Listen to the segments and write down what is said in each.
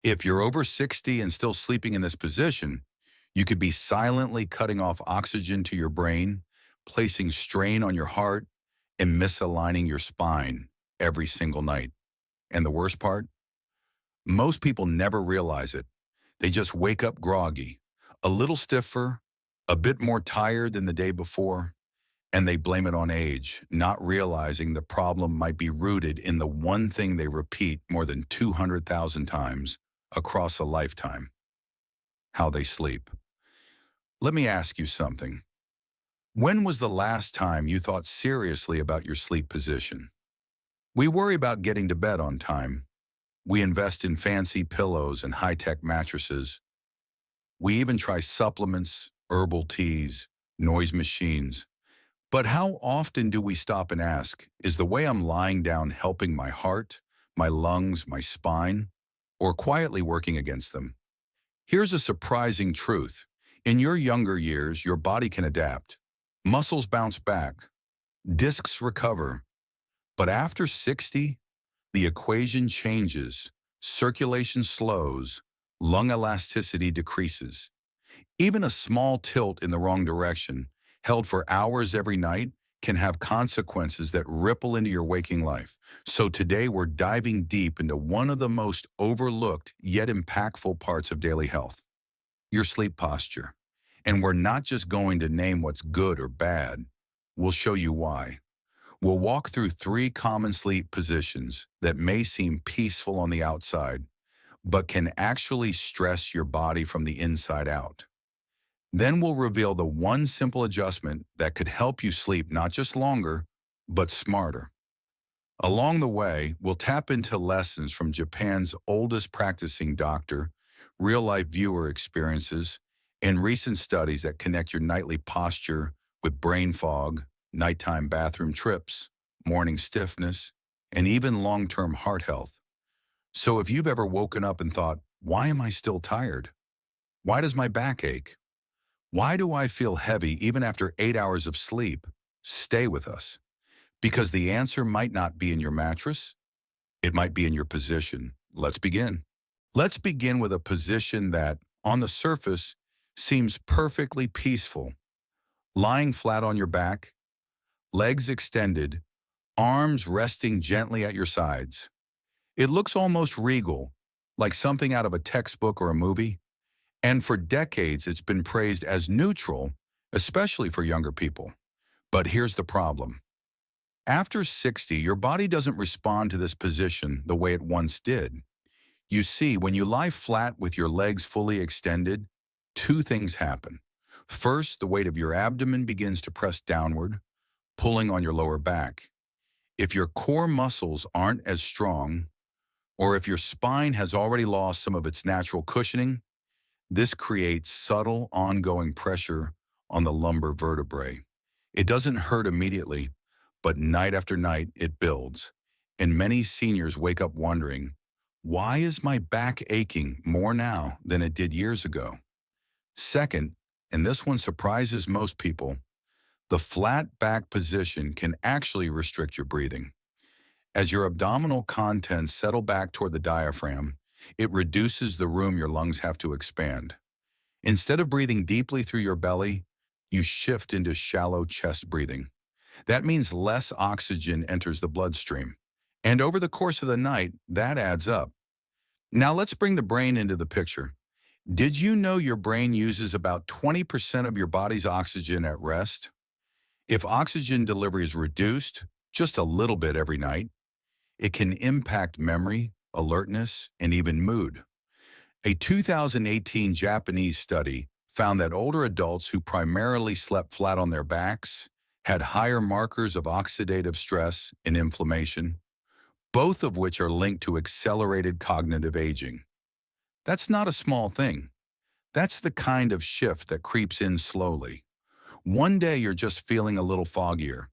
If you're over 60 and still sleeping in this position, you could be silently cutting off oxygen to your brain, placing strain on your heart, and misaligning your spine every single night. And the worst part? Most people never realize it. They just wake up groggy, a little stiffer, a bit more tired than the day before, and they blame it on age, not realizing the problem might be rooted in the one thing they repeat more than 200,000 times across a lifetime: how they sleep. Let me ask you something. When was the last time you thought seriously about your sleep position? We worry about getting to bed on time. We invest in fancy pillows and high-tech mattresses. We even try supplements, herbal teas, noise machines. But how often do we stop and ask, is the way I'm lying down helping my heart, my lungs, my spine, or quietly working against them? Here's a surprising truth. In your younger years, your body can adapt. Muscles bounce back, discs recover. But after 60, the equation changes, circulation slows, lung elasticity decreases. Even a small tilt in the wrong direction, held for hours every night, can have consequences that ripple into your waking life. So today we're diving deep into one of the most overlooked yet impactful parts of daily health: your sleep posture. And we're not just going to name what's good or bad, we'll show you why. We'll walk through three common sleep positions that may seem peaceful on the outside, but can actually stress your body from the inside out. Then we'll reveal the one simple adjustment that could help you sleep not just longer, but smarter. Along the way, we'll tap into lessons from Japan's oldest practicing doctor, real-life viewer experiences, and recent studies that connect your nightly posture with brain fog, nighttime bathroom trips, morning stiffness, and even long-term heart health. So if you've ever woken up and thought, why am I still tired? Why does my back ache? Why do I feel heavy even after 8 hours of sleep? Stay with us, because the answer might not be in your mattress. It might be in your position. Let's begin. Let's begin with a position that, on the surface, seems perfectly peaceful. Lying flat on your back, legs extended, arms resting gently at your sides. It looks almost regal, like something out of a textbook or a movie. And for decades, it's been praised as neutral, especially for younger people. But here's the problem. After 60, your body doesn't respond to this position the way it once did. You see, when you lie flat with your legs fully extended, two things happen. First, the weight of your abdomen begins to press downward, pulling on your lower back. If your core muscles aren't as strong, or if your spine has already lost some of its natural cushioning, this creates subtle, ongoing pressure on the lumbar vertebrae. It doesn't hurt immediately, but night after night it builds. And many seniors wake up wondering, why is my back aching more now than it did years ago? Second, and this one surprises most people, the flat back position can actually restrict your breathing. As your abdominal contents settle back toward the diaphragm, it reduces the room your lungs have to expand. Instead of breathing deeply through your belly, you shift into shallow chest breathing. That means less oxygen enters the bloodstream. And over the course of the night, that adds up. Now let's bring the brain into the picture. Did you know your brain uses about 20% of your body's oxygen at rest? If oxygen delivery is reduced, just a little bit every night, it can impact memory, alertness, and even mood. A 2018 Japanese study found that older adults who primarily slept flat on their backs had higher markers of oxidative stress and inflammation, both of which are linked to accelerated cognitive aging. That's not a small thing. That's the kind of shift that creeps in slowly. One day you're just feeling a little foggier.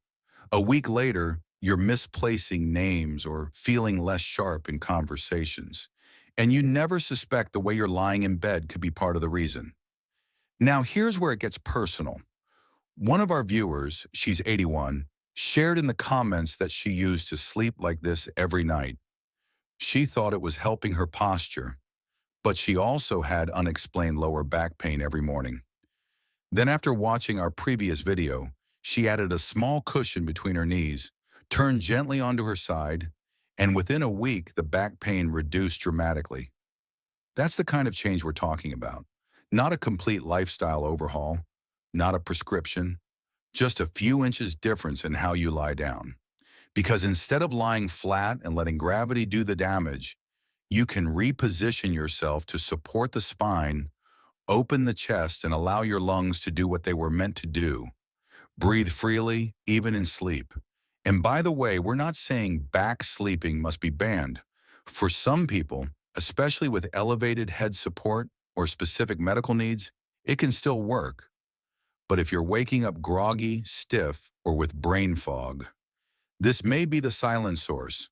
A week later, you're misplacing names or feeling less sharp in conversations. And you never suspect the way you're lying in bed could be part of the reason. Now here's where it gets personal. One of our viewers, she's 81, shared in the comments that she used to sleep like this every night. She thought it was helping her posture, but she also had unexplained lower back pain every morning. Then after watching our previous video, she added a small cushion between her knees, turned gently onto her side, and within a week, the back pain reduced dramatically. That's the kind of change we're talking about. Not a complete lifestyle overhaul, not a prescription, just a few inches difference in how you lie down. Because instead of lying flat and letting gravity do the damage, you can reposition yourself to support the spine, open the chest, and allow your lungs to do what they were meant to do. Breathe freely, even in sleep. And by the way, we're not saying back sleeping must be banned. For some people, especially with elevated head support or specific medical needs, it can still work. But if you're waking up groggy, stiff, or with brain fog, this may be the silent source.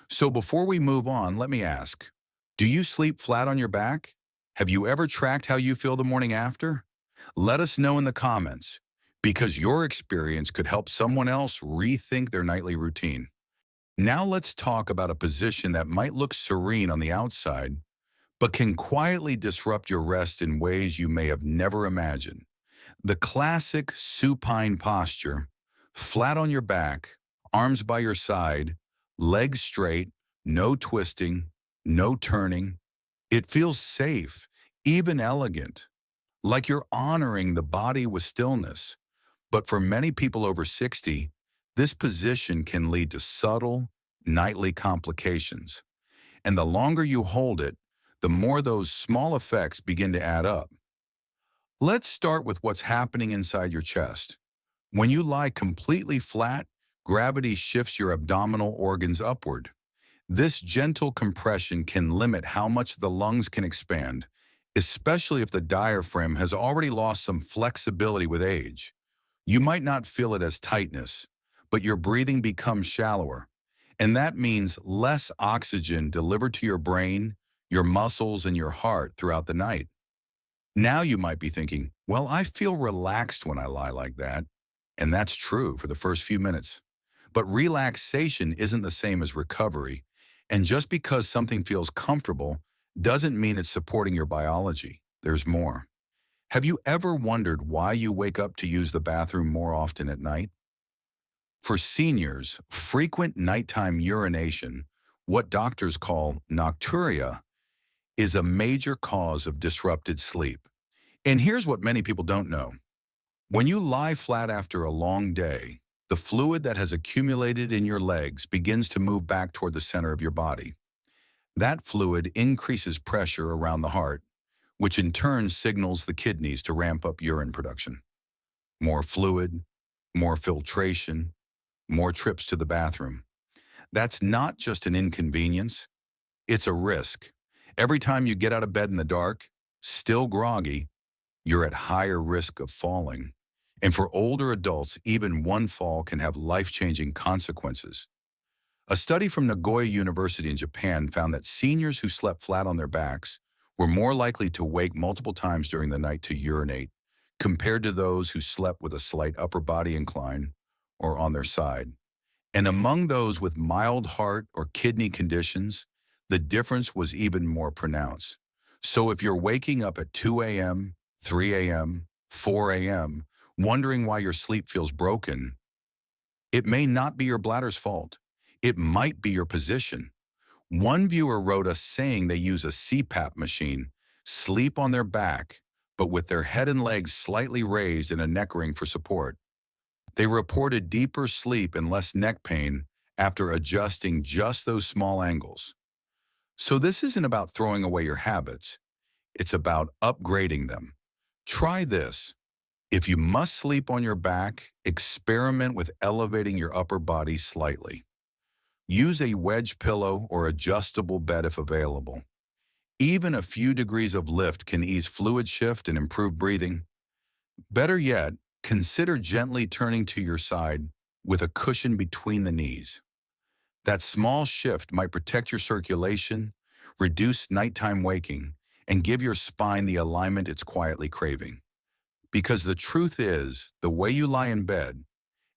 So before we move on, let me ask, do you sleep flat on your back? Have you ever tracked how you feel the morning after? Let us know in the comments, because your experience could help someone else rethink their nightly routine. Now let's talk about a position that might look serene on the outside, but can quietly disrupt your rest in ways you may have never imagined. The classic supine posture, flat on your back, arms by your side, legs straight, no twisting, no turning. It feels safe, even elegant, like you're honoring the body with stillness. But for many people over 60, this position can lead to subtle, nightly complications. And the longer you hold it, the more those small effects begin to add up. Let's start with what's happening inside your chest. When you lie completely flat, gravity shifts your abdominal organs upward. This gentle compression can limit how much the lungs can expand, especially if the diaphragm has already lost some flexibility with age. You might not feel it as tightness, but your breathing becomes shallower. And that means less oxygen delivered to your brain, your muscles, and your heart throughout the night. Now you might be thinking, well, I feel relaxed when I lie like that. And that's true for the first few minutes. But relaxation isn't the same as recovery. And just because something feels comfortable doesn't mean it's supporting your biology. There's more. Have you ever wondered why you wake up to use the bathroom more often at night? For seniors, frequent nighttime urination, what doctors call nocturia, is a major cause of disrupted sleep. And here's what many people don't know. When you lie flat after a long day, the fluid that has accumulated in your legs begins to move back toward the center of your body. That fluid increases pressure around the heart, which in turn signals the kidneys to ramp up urine production. More fluid, more filtration, more trips to the bathroom. That's not just an inconvenience, it's a risk. Every time you get out of bed in the dark, still groggy, you're at higher risk of falling. And for older adults, even one fall can have life-changing consequences. A study from Nagoya University in Japan found that seniors who slept flat on their backs were more likely to wake multiple times during the night to urinate compared to those who slept with a slight upper body incline or on their side. And among those with mild heart or kidney conditions, the difference was even more pronounced. So if you're waking up at 2 a.m., 3 a.m., 4 a.m., wondering why your sleep feels broken, it may not be your bladder's fault. It might be your position. One viewer wrote us saying they use a CPAP machine, sleep on their back, but with their head and legs slightly raised and a neck ring for support. They reported deeper sleep and less neck pain after adjusting just those small angles. So this isn't about throwing away your habits. It's about upgrading them. Try this. If you must sleep on your back, experiment with elevating your upper body slightly. Use a wedge pillow or adjustable bed if available. Even a few degrees of lift can ease fluid shift and improve breathing. Better yet, consider gently turning to your side with a cushion between the knees. That small shift might protect your circulation, reduce nighttime waking, and give your spine the alignment it's quietly craving. Because the truth is, the way you lie in bed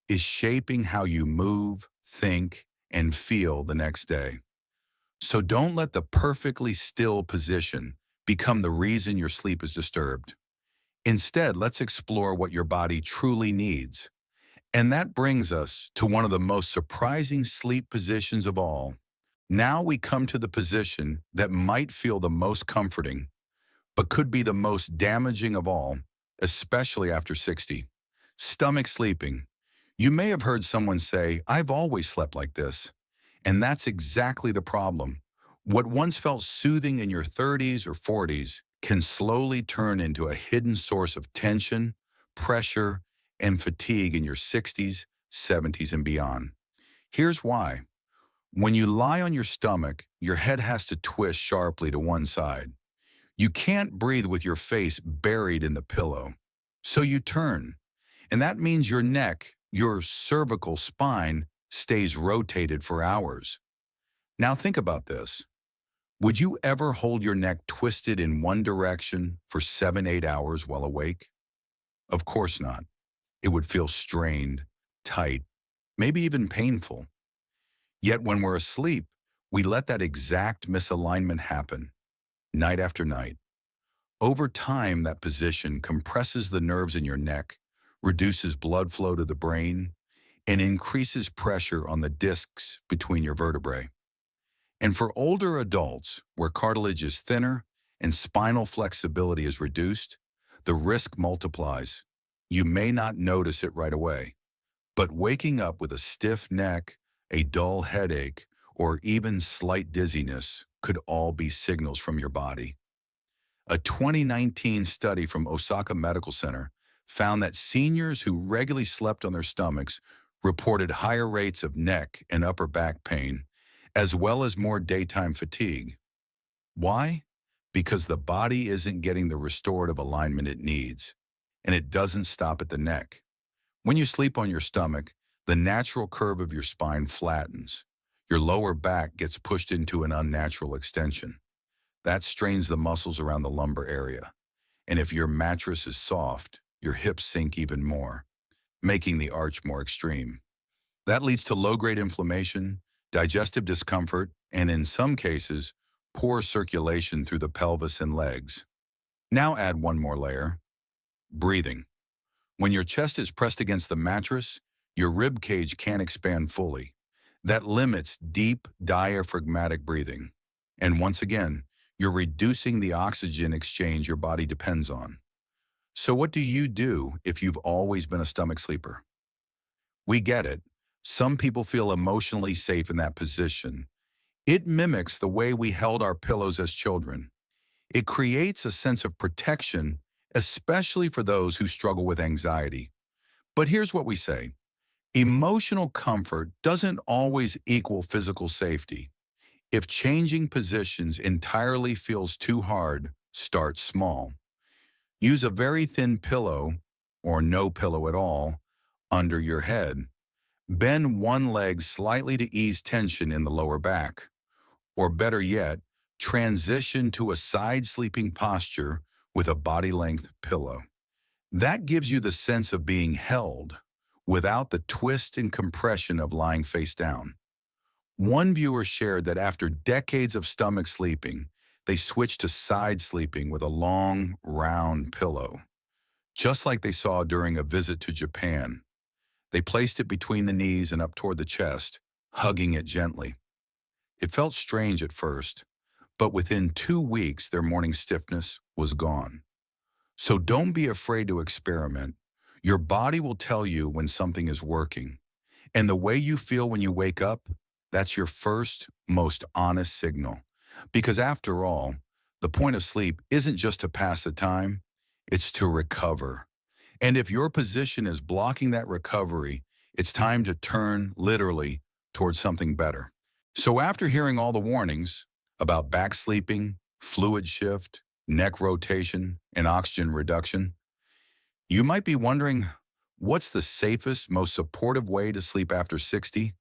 is shaping how you move, think, and feel the next day. So don't let the perfectly still position become the reason your sleep is disturbed. Instead, let's explore what your body truly needs. And that brings us to one of the most surprising sleep positions of all. Now we come to the position that might feel the most comforting, but could be the most damaging of all, especially after 60. Stomach sleeping. You may have heard someone say, "I've always slept like this." And that's exactly the problem. What once felt soothing in your 30s or 40s can slowly turn into a hidden source of tension, pressure, and fatigue in your 60s, 70s, and beyond. Here's why. When you lie on your stomach, your head has to twist sharply to one side. You can't breathe with your face buried in the pillow. So you turn. And that means your neck, your cervical spine, stays rotated for hours. Now think about this. Would you ever hold your neck twisted in one direction for 7, 8 hours while awake? Of course not. It would feel strained, tight, maybe even painful. Yet when we're asleep, we let that exact misalignment happen, night after night. Over time, that position compresses the nerves in your neck, reduces blood flow to the brain, and increases pressure on the discs between your vertebrae. And for older adults, where cartilage is thinner and spinal flexibility is reduced, the risk multiplies. You may not notice it right away, but waking up with a stiff neck, a dull headache, or even slight dizziness could all be signals from your body. A 2019 study from Osaka Medical Center found that seniors who regularly slept on their stomachs reported higher rates of neck and upper back pain, as well as more daytime fatigue. Why? Because the body isn't getting the restorative alignment it needs, and it doesn't stop at the neck. When you sleep on your stomach, the natural curve of your spine flattens. Your lower back gets pushed into an unnatural extension. That strains the muscles around the lumbar area. And if your mattress is soft, your hips sink even more, making the arch more extreme. That leads to low-grade inflammation, digestive discomfort, and in some cases, poor circulation through the pelvis and legs. Now add one more layer, breathing. When your chest is pressed against the mattress, your rib cage can't expand fully. That limits deep diaphragmatic breathing. And once again, you're reducing the oxygen exchange your body depends on. So what do you do if you've always been a stomach sleeper? We get it. Some people feel emotionally safe in that position. It mimics the way we held our pillows as children. It creates a sense of protection, especially for those who struggle with anxiety. But here's what we say. Emotional comfort doesn't always equal physical safety. If changing positions entirely feels too hard, start small. Use a very thin pillow, or no pillow at all, under your head. Bend one leg slightly to ease tension in the lower back. Or better yet, transition to a side sleeping posture with a body-length pillow. That gives you the sense of being held without the twist and compression of lying face down. One viewer shared that after decades of stomach sleeping, they switched to side sleeping with a long, round pillow, just like they saw during a visit to Japan. They placed it between the knees and up toward the chest, hugging it gently. It felt strange at first, but within 2 weeks, their morning stiffness was gone. So don't be afraid to experiment. Your body will tell you when something is working. And the way you feel when you wake up, that's your first, most honest signal. Because after all, the point of sleep isn't just to pass the time, it's to recover. And if your position is blocking that recovery, it's time to turn, literally, towards something better. So after hearing all the warnings about back sleeping, fluid shift, neck rotation, and oxygen reduction, you might be wondering, what's the safest, most supportive way to sleep after 60?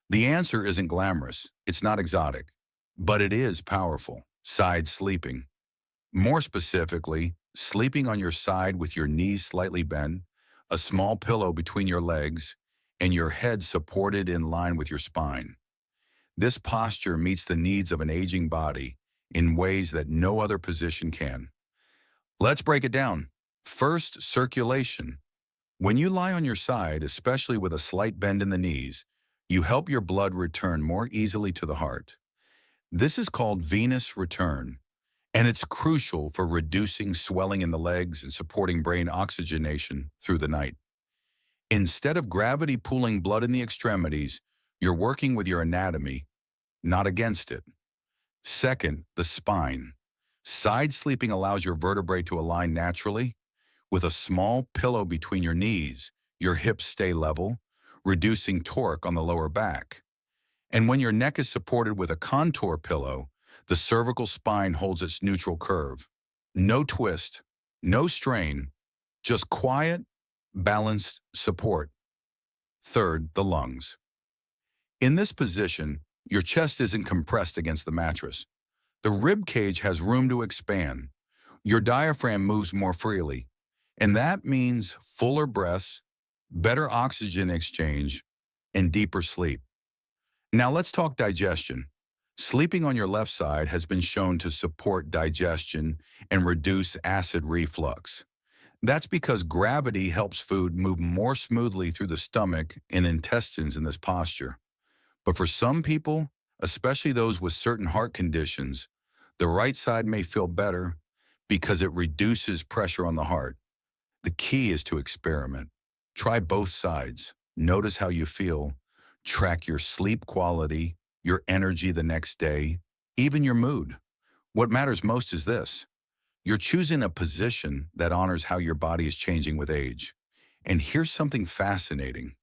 The answer isn't glamorous, it's not exotic, but it is powerful: side sleeping. More specifically, sleeping on your side with your knees slightly bent, a small pillow between your legs, and your head supported in line with your spine. This posture meets the needs of an aging body in ways that no other position can. Let's break it down. First, circulation. When you lie on your side, especially with a slight bend in the knees, you help your blood return more easily to the heart. This is called venous return, and it's crucial for reducing swelling in the legs and supporting brain oxygenation through the night. Instead of gravity pooling blood in the extremities, you're working with your anatomy, not against it. Second, the spine. Side sleeping allows your vertebrae to align naturally. With a small pillow between your knees, your hips stay level, reducing torque on the lower back. And when your neck is supported with a contour pillow, the cervical spine holds its neutral curve. No twist, no strain, just quiet, balanced support. Third, the lungs. In this position, your chest isn't compressed against the mattress. The rib cage has room to expand. Your diaphragm moves more freely, and that means fuller breaths, better oxygen exchange, and deeper sleep. Now let's talk digestion. Sleeping on your left side has been shown to support digestion and reduce acid reflux. That's because gravity helps food move more smoothly through the stomach and intestines in this posture. But for some people, especially those with certain heart conditions, the right side may feel better because it reduces pressure on the heart. The key is to experiment. Try both sides. Notice how you feel. Track your sleep quality, your energy the next day, even your mood. What matters most is this. You're choosing a position that honors how your body is changing with age. And here's something fascinating.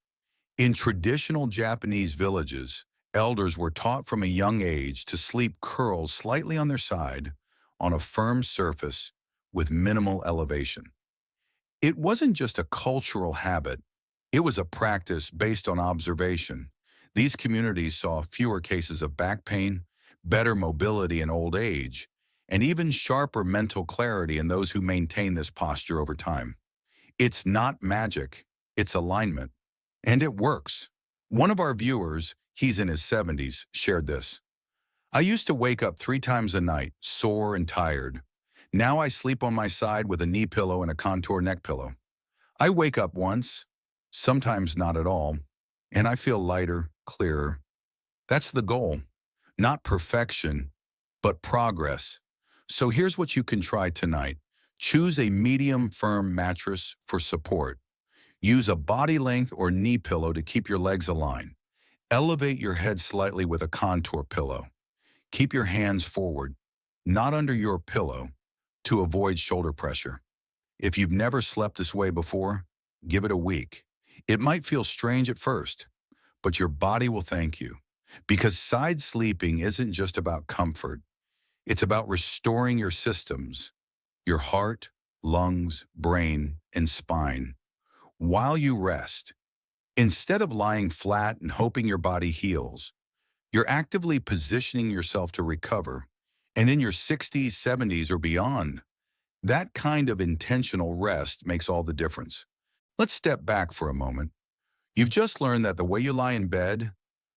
In traditional Japanese villages, elders were taught from a young age to sleep curled slightly on their side on a firm surface with minimal elevation. It wasn't just a cultural habit, it was a practice based on observation. These communities saw fewer cases of back pain, better mobility in old age, and even sharper mental clarity in those who maintain this posture over time. It's not magic, it's alignment. And it works. One of our viewers, he's in his 70s, shared this. I used to wake up 3 times a night, sore and tired. Now I sleep on my side with a knee pillow and a contour neck pillow. I wake up once, sometimes not at all, and I feel lighter, clearer. That's the goal. Not perfection, but progress. So here's what you can try tonight. Choose a medium firm mattress for support. Use a body length or knee pillow to keep your legs aligned. Elevate your head slightly with a contour pillow. Keep your hands forward, not under your pillow, to avoid shoulder pressure. If you've never slept this way before, give it a week. It might feel strange at first, but your body will thank you. Because side sleeping isn't just about comfort. It's about restoring your systems, your heart, lungs, brain, and spine. While you rest, instead of lying flat and hoping your body heals, you're actively positioning yourself to recover. And in your 60s, 70s, or beyond, that kind of intentional rest makes all the difference. Let's step back for a moment. You've just learned that the way you lie in bed,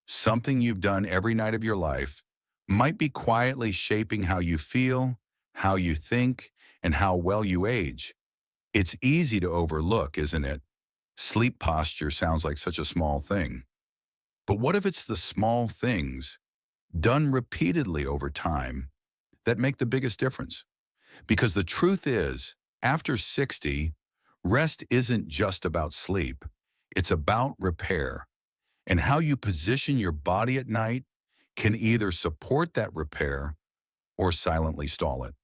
something you've done every night of your life, might be quietly shaping how you feel, how you think, and how well you age. It's easy to overlook, isn't it? Sleep posture sounds like such a small thing. But what if it's the small things, done repeatedly over time, that make the biggest difference? Because the truth is, after 60, rest isn't just about sleep. It's about repair. And how you position your body at night can either support that repair or silently stall it.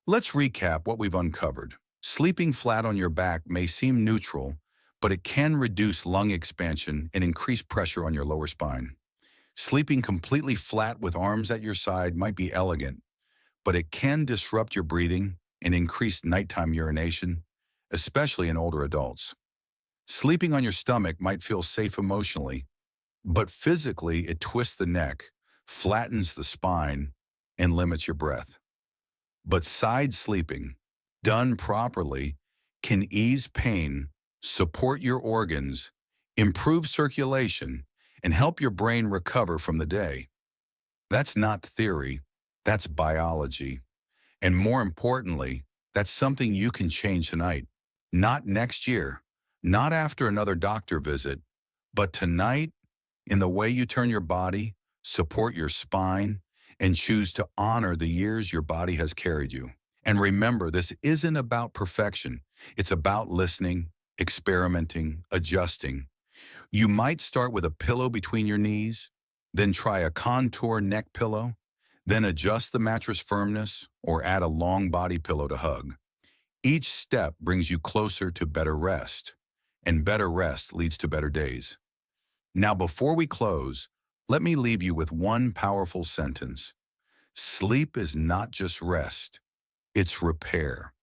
Let's recap what we've uncovered. Sleeping flat on your back may seem neutral, but it can reduce lung expansion and increase pressure on your lower spine. Sleeping completely flat with arms at your side might be elegant, but it can disrupt your breathing and increase nighttime urination, especially in older adults. Sleeping on your stomach might feel safe emotionally, but physically it twists the neck, flattens the spine, and limits your breath. But side sleeping, done properly, can ease pain, support your organs, improve circulation, and help your brain recover from the day. That's not theory. That's biology. And more importantly, that's something you can change tonight. Not next year, not after another doctor visit, but tonight in the way you turn your body, support your spine, and choose to honor the years your body has carried you. And remember, this isn't about perfection. It's about listening, experimenting, adjusting. You might start with a pillow between your knees, then try a contour neck pillow, then adjust the mattress firmness or add a long body pillow to hug. Each step brings you closer to better rest, and better rest leads to better days. Now, before we close, let me leave you with one powerful sentence. Sleep is not just rest, it's repair.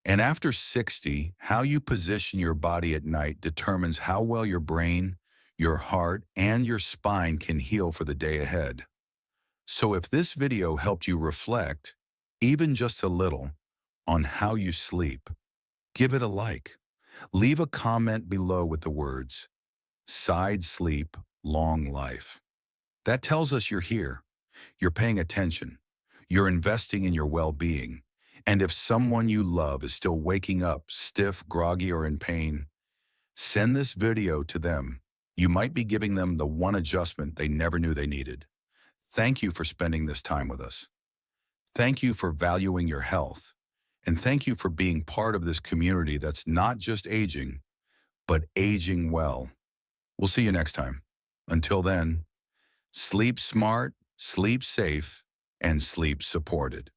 And after 60, how you position your body at night determines how well your brain, your heart, and your spine can heal for the day ahead. So if this video helped you reflect, even just a little, on how you sleep, give it a like. Leave a comment below with the words, "Side sleep, long life." That tells us you're here. You're paying attention. You're investing in your well-being. And if someone you love is still waking up stiff, groggy, or in pain, send this video to them. You might be giving them the one adjustment they never knew they needed. Thank you for spending this time with us. Thank you for valuing your health. And thank you for being part of this community that's not just aging, but aging well. We'll see you next time. Until then, sleep smart, sleep safe, and sleep supported.